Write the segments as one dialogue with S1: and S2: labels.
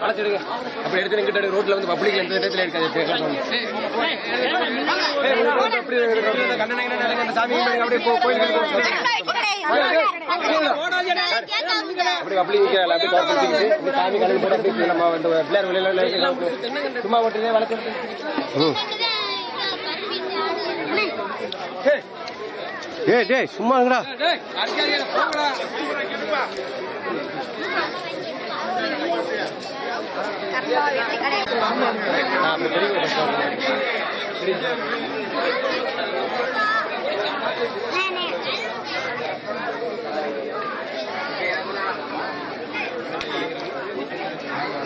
S1: வளர்ச்சிடுங்க அப்படி எடுத்து ரோட்ல வந்து பப்ளிக் எந்த இடத்துல இருக்காது சாமி அப்படியே கோயிலுக்கு அப்படி பப்ளிக் அப்படியே சாமி கடல் போட நம்ம பிள்ளையார் வெளியில சும்மா ஓட்டுறதே வளர்க்குறது.
S2: ஏய் டேய் சும்மாங்கடா.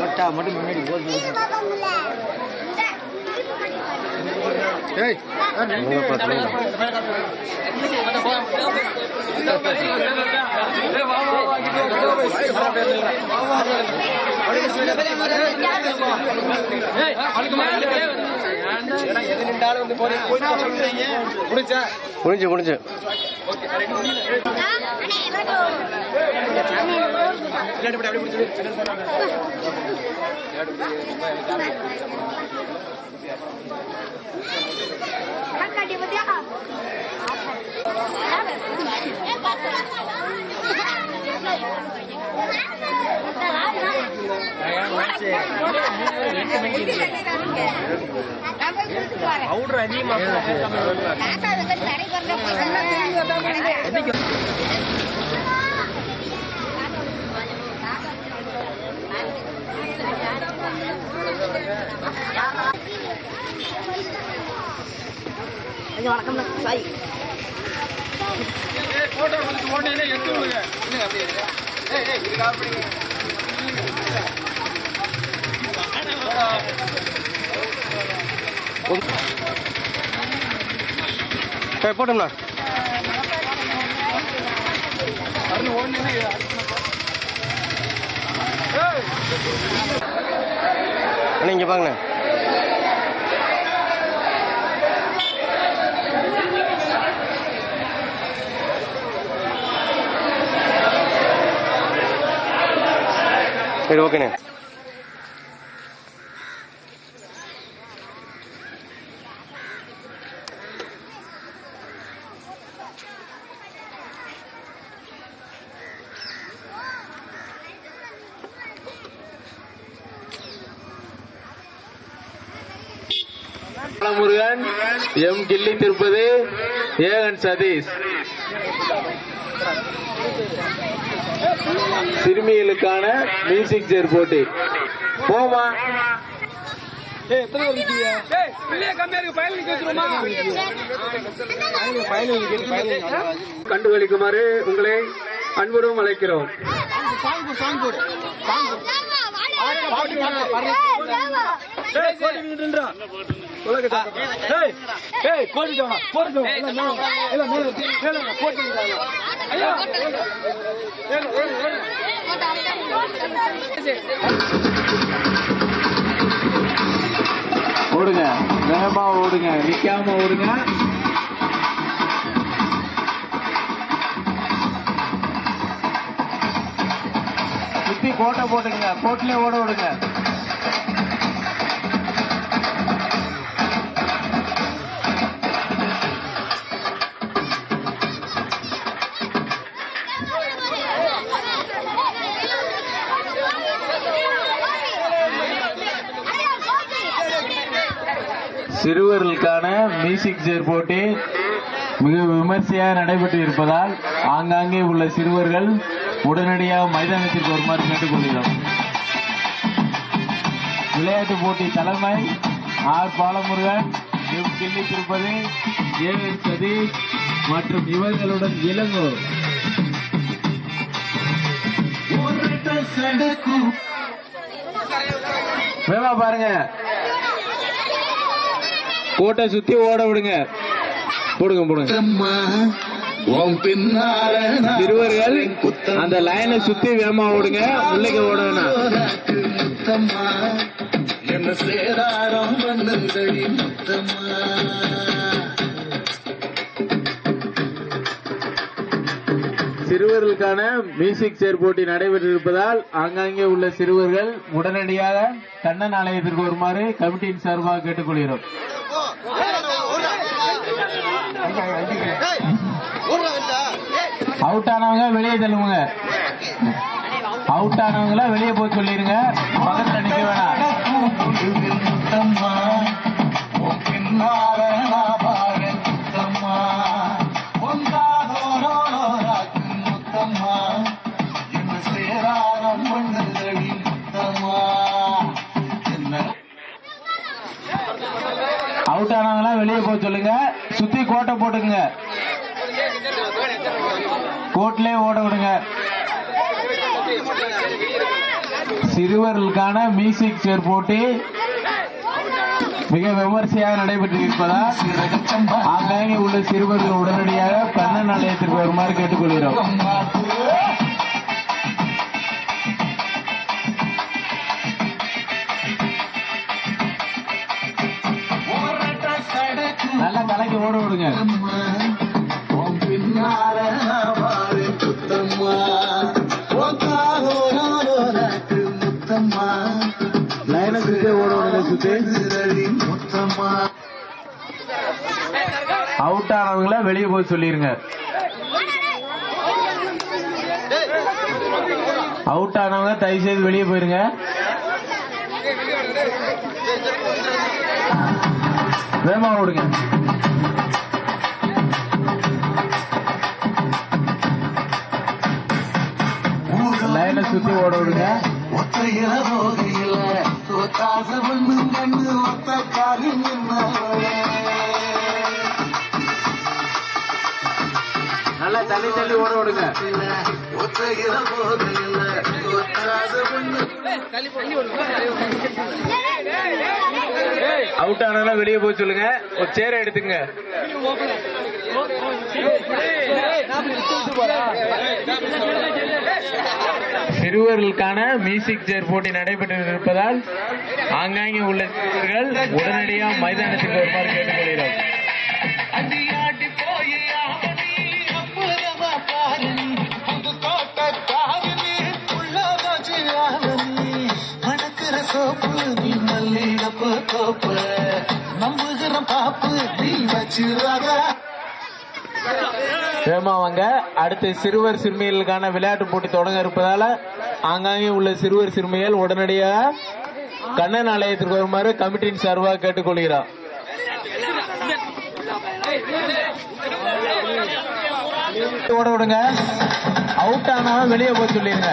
S2: ஓட்டா மட்டும் முன்னாடி போட்டு ஏய் முடிஞ்சு முடிஞ்சு
S1: பவுடர் அதிகமாக
S3: வணக்கம் சாய்
S1: போட்டோ ஓட்டே எடுத்து விடுங்க
S2: போட்டோம்ண்ணா இங்க பாருங்க சரி ஓகேண்ணே.
S4: முருகன், எம் கிள்ளி திருப்பதி, ஏகன் சதீஷ். சிறுமிகளுக்கான மியூசிக் சேர் போட்டி போமா. கண்டுகளிக்குமாறு உங்களை அன்புடன் அழைக்கிறோம். ஓடுங்க, வேகமா ஓடுங்க, நிக்காம ஓடுங்க. சுத்தி கோட்டை போட்டுங்க, கோட்டிலே ஓட விடுங்க. சிறுவர்களுக்கான மியூசிக் சேர் போட்டி மிக விமர்சையாக நடைபெற்று இருப்பதால் ஆங்காங்கே உள்ள சிறுவர்கள் உடனடியாக மைதானத்திற்கு வருமாறு கேட்டுக்கொள்கிறோம். விளையாட்டு விளையாட்டு போட்டி தலைமை ஆர் பாலமுருகன், எம் கிள்ளி திருப்பதி, ஏஎன் சதீஷ் மற்றும் இவர்களுடன் இளங்கோ. வேமா பாருங்க, கோட்டை சுத்தி ஓட விடுங்க. போடுங்க போடுங்க. சிறுவர்கள் அந்த லைனை சுத்தி வேமா ஓடுங்க, உள்ளே ஓட வேணாம். என்ன சேதாரம் பண்ணுதடி முத்தம்மா. சிறுவர்களுக்கான மியூசிக் சேர் போட்டி நடைபெற்றிருப்பதால் ஆங்காங்கே உள்ள சிறுவர்கள் உடனடியாக கண்ணன் ஆலயத்திற்கு வருமாறு கமிட்டியின் சார்பாக கேட்டுக்கொள்கிறோம். அவுட் ஆனவங்க வெளியே தள்ளுங்க. அவுட் ஆனவங்கள வெளியே போய் சொல்லிருங்க. பக்கத்துல நிக்க வேணாம். அவுட் ஆனவங்களா வெளியே போய் சொல்லுங்க. சுத்தி கோட்டை போட்டுக்குங்க. கோட்லயே ஓட விடுங்க. சிறுவர்களுக்கான மியூசிக் சேர் போட்டி மிக விமர்சையாக நடைபெற்றிருப்பதால் ஆங்காங்கே உள்ள சிறுவர்கள் உடனடியாக கண்ணன் ஆலயத்திற்கு வருமாறு கேட்டுக்கொள்கிறோம். நல்லா கலைக்கு ஓட விடுங்க. லைனை சுத்தி ஓட விடுங்க. சுத்தி அவுட் ஆனவங்கள வெளியே போய் சொல்லிருங்க. அவுட் ஆனவங்க தயவு செய்து வெளியே போயிருங்க. வேகமா ஓடுங்க. லைனை சுத்தி ஓட விடுங்க. நல்லா தள்ளி தள்ளி ஓட விடுங்க. அவுட் ஆனால வெளியே போய் சொல்லுங்க. ஒரு சேரை எடுத்துங்க. சிறுவர்களுக்கான மியூசிக் சேர் போட்டி நடைபெற்றிருப்பதால் ஆங்காங்கே உள்ள சிறுவர்கள் உடனடியாக மைதானத்துக்கு வருமாறு கேட்டுக்கொள்கிறோம். வேமாவாங்க. அடுத்து சிறுவர் சிறுமிகளுக்கான விளையாட்டு போட்டி தொடங்க இருப்பதால ஆங்காங்கே உள்ள சிறுவர் சிறுமிகள் உடனடியாக கண்ணன் ஆலயத்திற்கு வருமாறு கமிட்டியின் சார்பாக கேட்டுக்கொள்கிறோம். ஓட விடுங்க. அவுட் ஆனாலும் வெளியே போய் சொல்லிருங்க.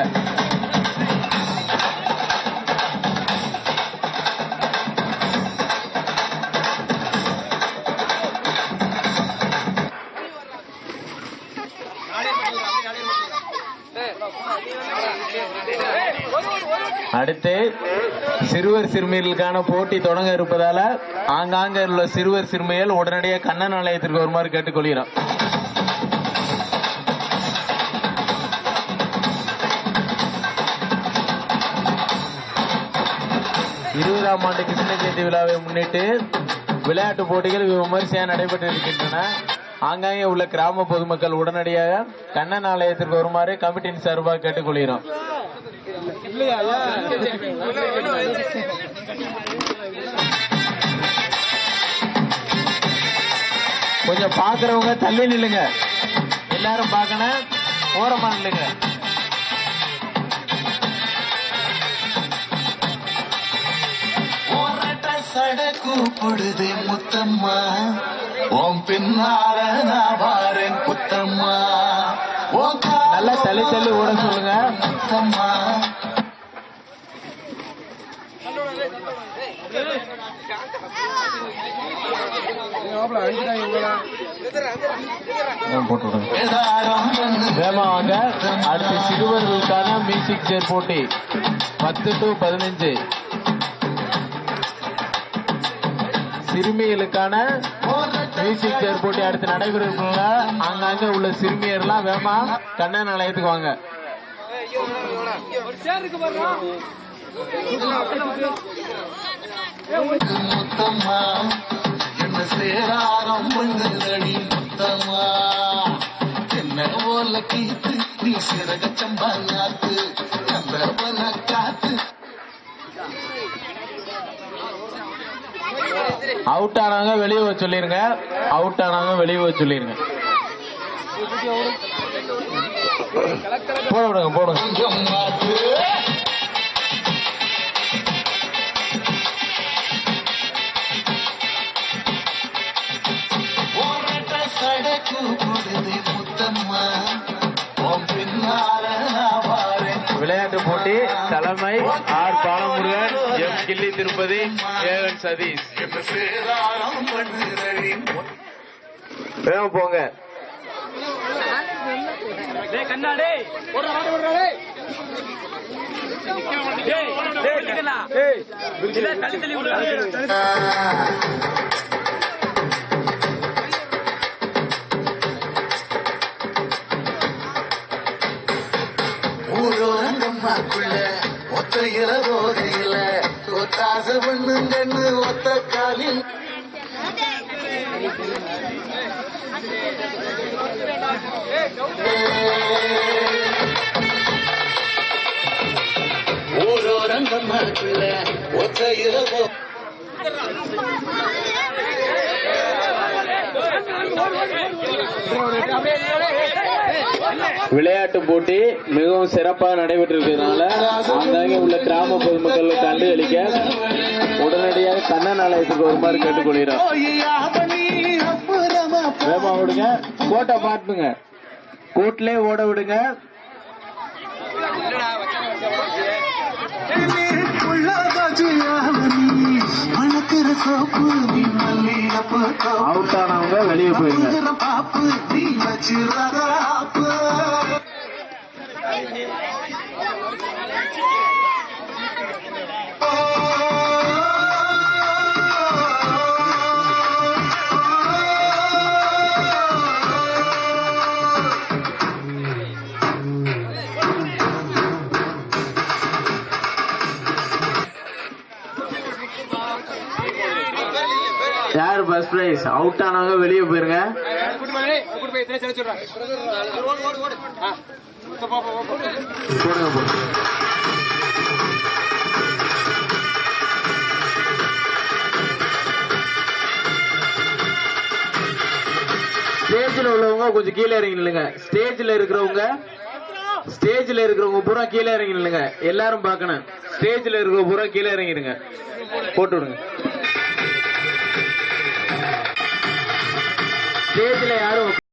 S4: அடுத்து சிறுவர் சிறுமிகளுக்கான போட்டி தொடங்க இருப்பதால ஆங்காங்க உள்ள சிறுவர் சிறுமிகள் உடனடியாக கண்ணன் ஆலயத்திற்கு வருமாறு கேட்டுக்கொள்கிறோம். இருபதாம் ஆண்டு கிருஷ்ண ஜெயந்தி விழாவை முன்னிட்டு விளையாட்டு போட்டிகள் விமர்சையாக நடைபெற்று இருக்கின்றன. ஆங்காங்கே உள்ள கிராம பொதுமக்கள் உடனடியாக கண்ணன் ஆலயத்திற்கு வருமாறு கமிட்டியின் சார்பாக கேட்டுக்கொள்கிறோம். கொஞ்சம் பாக்குறவங்க தள்ளி நில்லுங்க. எல்லாரும் பார்க்கணும். ஓரமா நில்லுங்க. கூப்பிடுதே முத்தம்மா, ஓம் பின்னால நான் பாரேன் குத்தம்மா. நல்லா தள்ளி தள்ளி ஓட சொல்லுங்க. முத்தம்மா வேகமா வாங்க. அடுத்து சிறுவர்களுக்கான மியூசிக் சேர் போட்டி 10 to 15. சிறுமிகளுக்கான மியூசிக் சேர் போட்டி அடுத்து நடைபெறுவதற்குள்ள அங்கங்க உள்ள சிறுமியர்லாம் வேகமா கண்ணன் நிலையத்துக்கு வாங்க.
S3: முத்தம்மா என்ன சேராரம் பண்ணுதடி முத்தம்மா என்ன ஓல கீத்து நீ சிறக சம்பாத்து கந்தவன காத்து.
S4: அவுட் ஆனாங்க வெளியே வர சொல்லிருங்க. அவுட் ஆனாங்க வெளியே வர சொல்லிருங்க. போட விடுங்க போடுங்க.
S3: சடக்கு பொழுது முத்தம்மா உன் பின்னால
S4: விளையாட்டு போட்டி தலைமை ஆர் பாலமுருகன், எம் கிள்ளி திருப்பதி, ஏவன் சதீஷ்.
S3: என்ன சேராரம் பண்ணுதடி
S4: வேகம் போங்க.
S3: ஊரோரங்கம்மாக்குள்ள ஒத்தையில ரோதையில ஒத்தாச பண்ணுங்கன்னு ஒத்த காலில் ஊரோரங்கம்மாக்குள்ள ஒத்தையில
S4: விளையாட்டு போட்டி மிகவும் சிறப்பாக நடைபெற்றிருக்கிறதுனால அங்கங்கே உள்ள கிராம பொதுமக்களை கண்டு அளிக்க உடனடியாக கண்ணன் ஆலயத்துக்கு வருமாறு கேட்டுக்கொள்கிறோம். வேகமா விடுங்க. கோட்டை பாட்டுங்க. கோட்லே ஓட விடுங்க. அவுட் ஆனவங்க வெளியே போயிருங்க. யார் ஃபர்ஸ்ட் பிரைஸ்? அவுட் ஆனவங்க வெளியே போயிருங்க. போடுங்க போடுங்க. ஸ்டேஜ்ல உள்ளவங்க கொஞ்சம் கீழே இறங்கி நில்லுங்க. ஸ்டேஜ்ல இருக்கிறவங்க பூரா கீழே இறங்கி நில்லுங்க. எல்லாரும் பார்க்கணும். ஸ்டேஜ்ல இருக்கிற பூரா கீழே இறங்கிடுங்க. போட்டு விடுங்க.